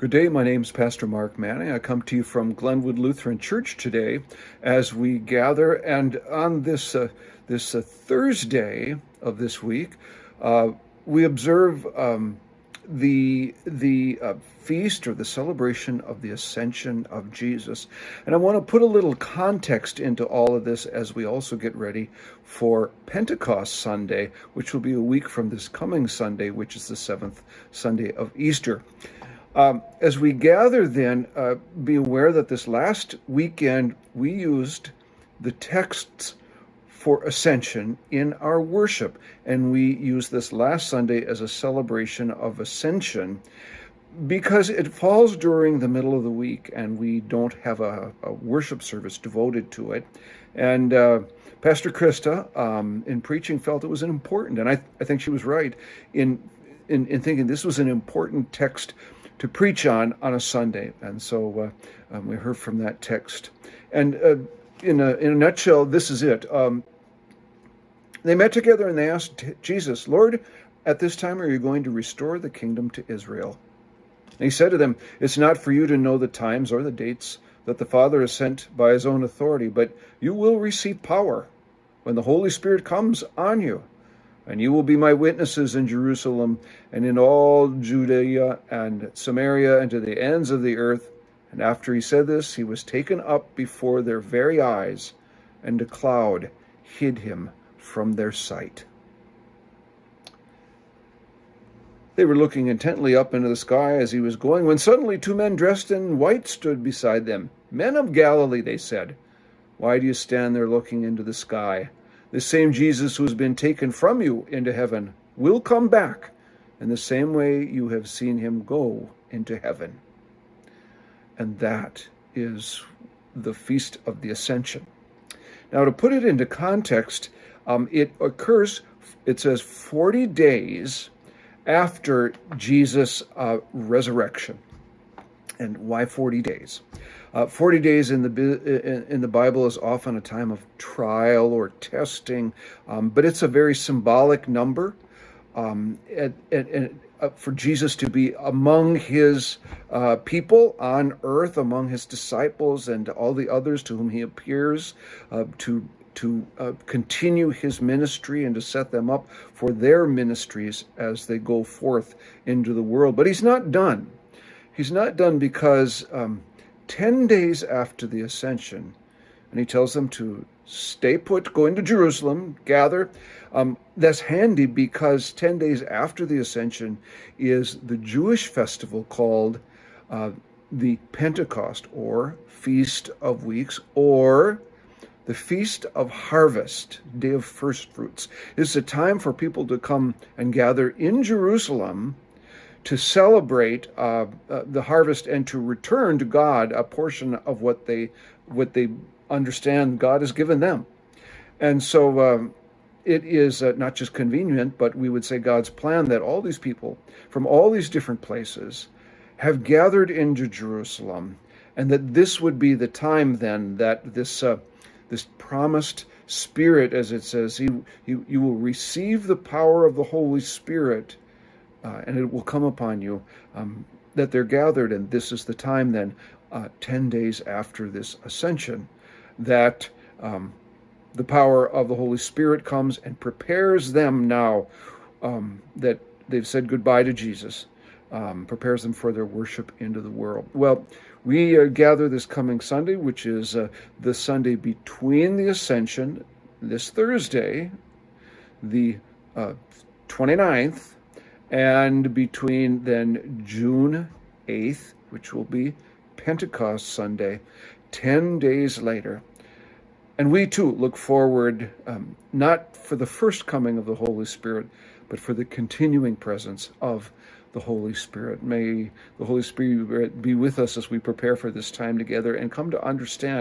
Good day, my name is Pastor Mark Manning. I come to you from Glenwood Lutheran Church today as we gather, and on this Thursday of this week, we observe the feast or the celebration of the Ascension of Jesus. And I want to put a little context into all of this as we also get ready for Pentecost Sunday, which will be a week from this coming Sunday, which is the seventh Sunday of Easter. As we gather then, be aware that this last weekend we used the texts for Ascension in our worship, and we used this last Sunday as a celebration of Ascension because it falls during the middle of the week and we don't have a worship service devoted to it. And Pastor Krista, in preaching, felt it was important, and I think she was right in thinking this was an important text to preach on a Sunday. And so we heard from that text. And in a nutshell, this is it. They met together and they asked Jesus, "Lord, at this time are you going to restore the kingdom to Israel?" And he said to them, "It's not for you to know the times or the dates that the Father has sent by his own authority, but you will receive power when the Holy Spirit comes on you. And you will be my witnesses in Jerusalem and in all Judea and Samaria and to the ends of the earth." And after he said this, he was taken up before their very eyes, and a cloud hid him from their sight. They were looking intently up into the sky as he was going, when suddenly two men dressed in white stood beside them. "Men of Galilee," they said, "why do you stand there looking into the sky? The same Jesus who has been taken from you into heaven will come back in the same way you have seen him go into heaven." And that is the Feast of the Ascension. Now, to put it into context, it occurs, it says 40 days after Jesus' resurrection. And why 40 days? 40 days in the Bible is often a time of trial or testing, but it's a very symbolic number. For Jesus to be among his people on earth, among his disciples and all the others to whom he appears, to continue his ministry and to set them up for their ministries as they go forth into the world. But he's not done. He's not done because 10 days after the Ascension, and he tells them to stay put, go into Jerusalem, gather. That's handy because 10 days after the Ascension is the Jewish festival called the Pentecost, or Feast of Weeks, or the Feast of Harvest, Day of First Fruits. It's a time for people to come and gather in Jerusalem to celebrate the harvest and to return to God a portion of what they understand God has given them. And so it is not just convenient, but we would say God's plan that all these people from all these different places have gathered into Jerusalem, and that this would be the time then that this promised Spirit, as it says, you will receive the power of the Holy Spirit, and it will come upon you, that they're gathered. And this is the time then, 10 days after this Ascension, that the power of the Holy Spirit comes and prepares them now that they've said goodbye to Jesus, prepares them for their worship into the world. Well, we gather this coming Sunday, which is the Sunday between the Ascension, this Thursday, the 29th, and between then June 8th, which will be Pentecost Sunday, 10 days later. And we too look forward, not for the first coming of the Holy Spirit, but for the continuing presence of the Holy Spirit. May the Holy Spirit be with us as we prepare for this time together and come to understand